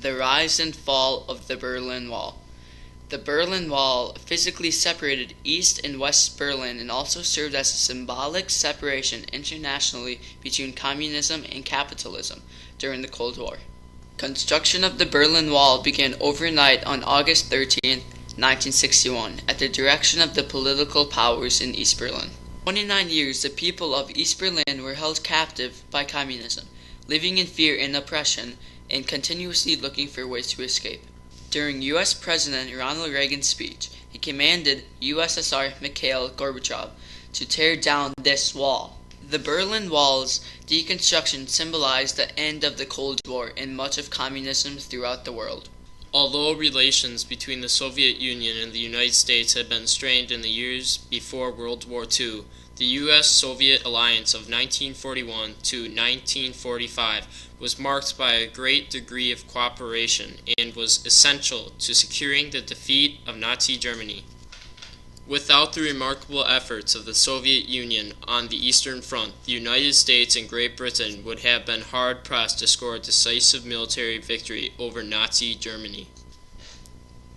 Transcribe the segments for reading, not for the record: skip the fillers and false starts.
The rise and fall of the Berlin Wall. The Berlin Wall physically separated East and West Berlin and also served as a symbolic separation internationally between communism and capitalism during the Cold War. Construction of the Berlin Wall began overnight on August 13, 1961, at the direction of the political powers in East Berlin. For 29 years, the people of East Berlin were held captive by communism, living in fear and oppression, and continuously looking for ways to escape. During U.S. President Ronald Reagan's speech, he commanded USSR Mikhail Gorbachev to tear down this wall. The Berlin Wall's deconstruction symbolized the end of the Cold War and much of communism throughout the world. Although relations between the Soviet Union and the United States had been strained in the years before World War II, the U.S.-Soviet alliance of 1941 to 1945 was marked by a great degree of cooperation and was essential to securing the defeat of Nazi Germany. Without the remarkable efforts of the Soviet Union on the Eastern Front, the United States and Great Britain would have been hard-pressed to score a decisive military victory over Nazi Germany.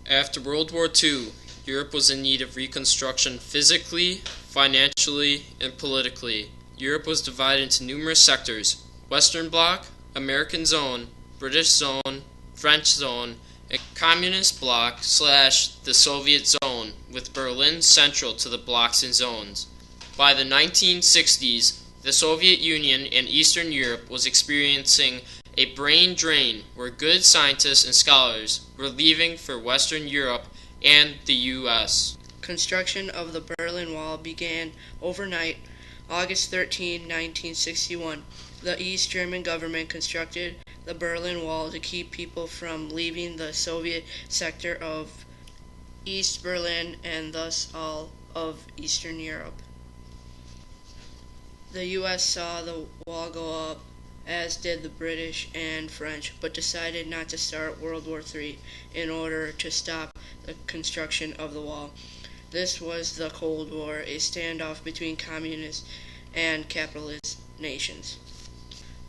After World War II, Europe was in need of reconstruction physically, financially, and politically. Europe was divided into numerous sectors: Western Bloc, American Zone, British Zone, French Zone, and Communist Bloc / the Soviet Zone, with Berlin central to the blocks and zones. By the 1960s, the Soviet Union and Eastern Europe was experiencing a brain drain where good scientists and scholars were leaving for Western Europe and the U.S. Construction of the Berlin Wall began overnight, August 13, 1961. The East German government constructed the Berlin Wall to keep people from leaving the Soviet sector of East Berlin and thus all of Eastern Europe. The U.S. saw the wall go up, as did the British and French, but decided not to start World War III in order to stop the construction of the wall. This was the Cold War, a standoff between communist and capitalist nations.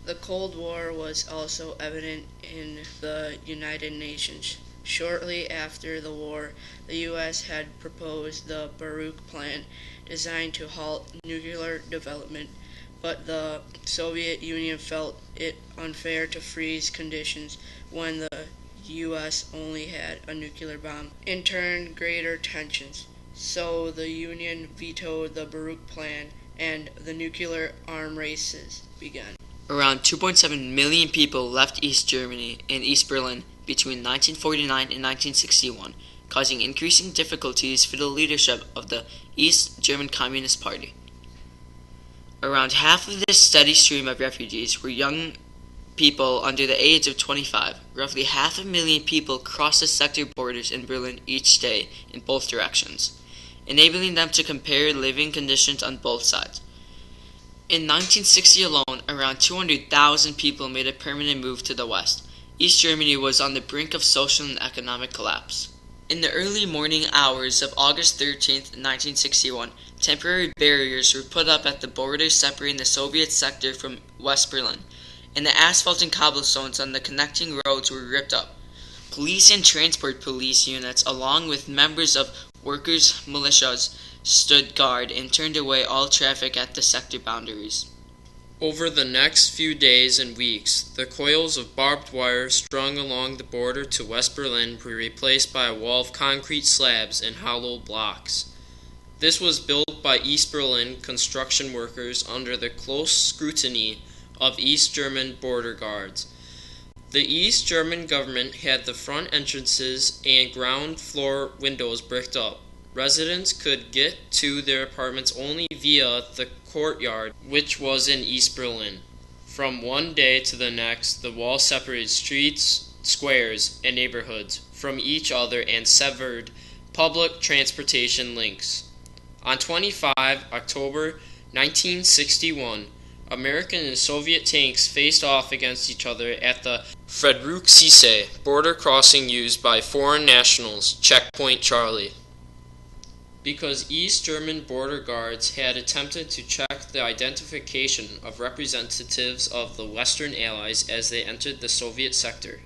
The Cold War was also evident in the United Nations. Shortly after the war, the U.S. had proposed the Baruch Plan, designed to halt nuclear development, but the Soviet Union felt it unfair to freeze conditions when the U.S. only had a nuclear bomb. In turn, greater tensions. So the Union vetoed the Baruch Plan, and the nuclear arm races began. Around 2.7 million people left East Germany and East Berlin between 1949 and 1961, causing increasing difficulties for the leadership of the East German Communist Party. Around half of this steady stream of refugees were young people under the age of 25. Roughly 500,000 people crossed the sector borders in Berlin each day in both directions, enabling them to compare living conditions on both sides. In 1960 alone, around 200,000 people made a permanent move to the west. East Germany was on the brink of social and economic collapse. In the early morning hours of August 13, 1961, temporary barriers were put up at the borders separating the Soviet sector from West Berlin, and the asphalt and cobblestones on the connecting roads were ripped up. Police and transport police units, along with members of workers' militias, stood guard and turned away all traffic at the sector boundaries. Over the next few days and weeks, the coils of barbed wire strung along the border to West Berlin were replaced by a wall of concrete slabs and hollow blocks. This was built by East Berlin construction workers under the close scrutiny of East German border guards. The East German government had the front entrances and ground floor windows bricked up. Residents could get to their apartments only via the courtyard, which was in East Berlin. From one day to the next, the wall separated streets, squares, and neighborhoods from each other and severed public transportation links. On 25 October 1961, American and Soviet tanks faced off against each other at the Friedrichshain border crossing used by foreign nationals, Checkpoint Charlie. Because East German border guards had attempted to check the identification of representatives of the Western Allies as they entered the Soviet sector.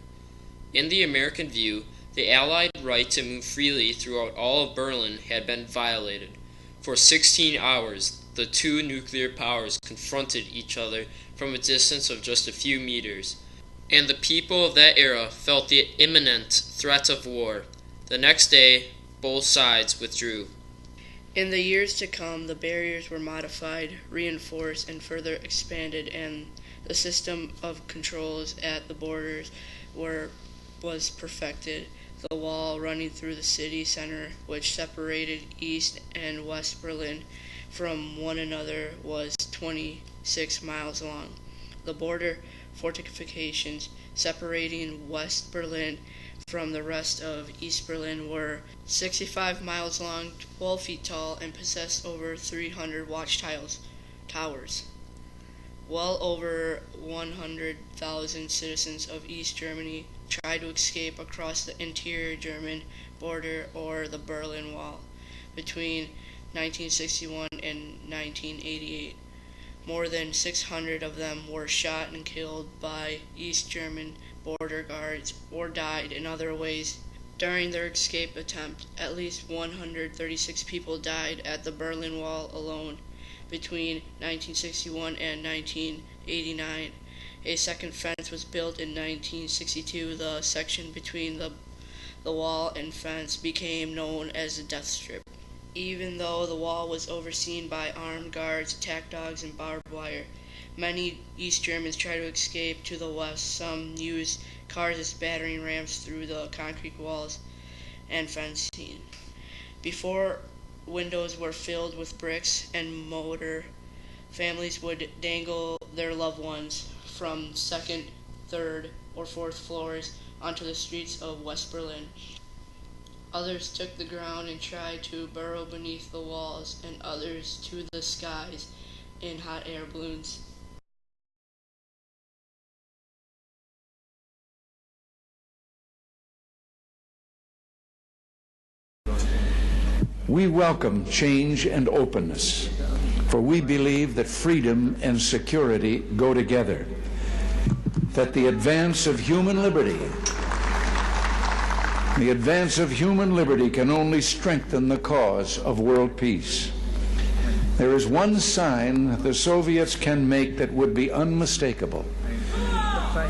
In the American view, the Allied right to move freely throughout all of Berlin had been violated. For 16 hours, the two nuclear powers confronted each other from a distance of just a few meters, and the people of that era felt the imminent threat of war. The next day, both sides withdrew. In the years to come, the barriers were modified, reinforced, and further expanded, and the system of controls at the borders was perfected. The wall running through the city center, which separated East and West Berlin from one another, was 26 miles long. The border fortifications separating West Berlin from the rest of East Berlin were 65 miles long, 12 feet tall, and possessed over 300 towers. Well over 100,000 citizens of East Germany tried to escape across the interior German border or the Berlin Wall between 1961 and 1988. More than 600 of them were shot and killed by East German border guards or died in other ways. During their escape attempt, at least 136 people died at the Berlin Wall alone between 1961 and 1989. A second fence was built in 1962. The section between the wall and fence became known as the death strip. Even though the wall was overseen by armed guards, attack dogs, and barbed wire, many East Germans tried to escape to the west. Some used cars as battering rams through the concrete walls and fencing. Before windows were filled with bricks and mortar, families would dangle their loved ones from second, third, or fourth floors onto the streets of West Berlin. Others took the ground and tried to burrow beneath the walls, and others to the skies in hot air balloons. We welcome change and openness, for we believe that freedom and security go together, that the advance of human liberty can only strengthen the cause of world peace. There is one sign the Soviets can make that would be unmistakable,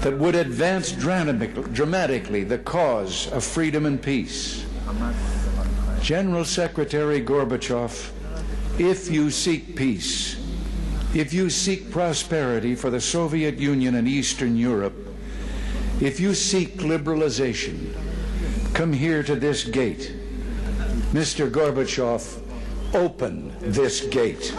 that would advance dramatically the cause of freedom and peace. General Secretary Gorbachev, if you seek peace, if you seek prosperity for the Soviet Union and Eastern Europe, if you seek liberalization, come here to this gate. Mr. Gorbachev, open this gate.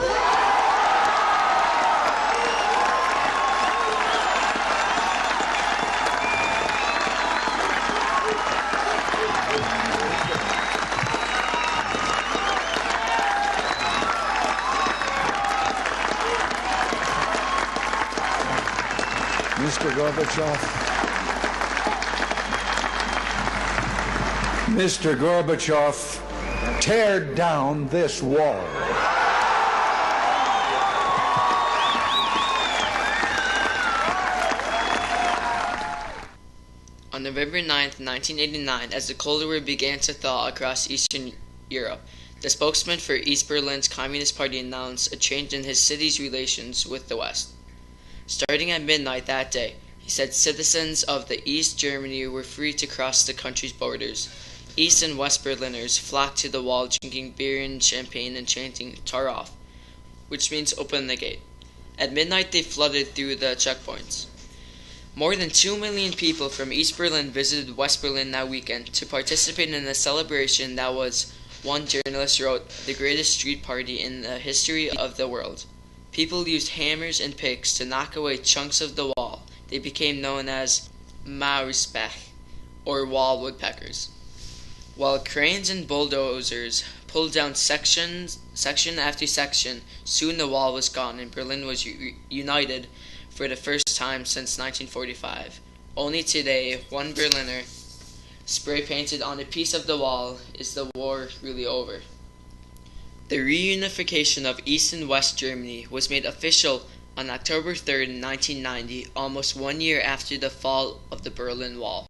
Mr. Gorbachev, tear down this wall. On November 9, 1989, as the Cold War began to thaw across Eastern Europe, the spokesman for East Berlin's Communist Party announced a change in his city's relations with the West. Starting at midnight that day, he said citizens of the East Germany were free to cross the country's borders. East and West Berliners flocked to the wall drinking beer and champagne and chanting "Tar off," which means open the gate. At midnight they flooded through the checkpoints. More than 2 million people from East Berlin visited West Berlin that weekend to participate in a celebration that was, one journalist wrote, the greatest street party in the history of the world. People used hammers and picks to knock away chunks of the wall. They became known as Mauerspecht, or wall woodpeckers. While cranes and bulldozers pulled down section after section, soon the wall was gone and Berlin was united for the first time since 1945. Only today, one Berliner spray painted on a piece of the wall, "Is the war really over?" The reunification of East and West Germany was made official on October 3, 1990, almost 1 year after the fall of the Berlin Wall.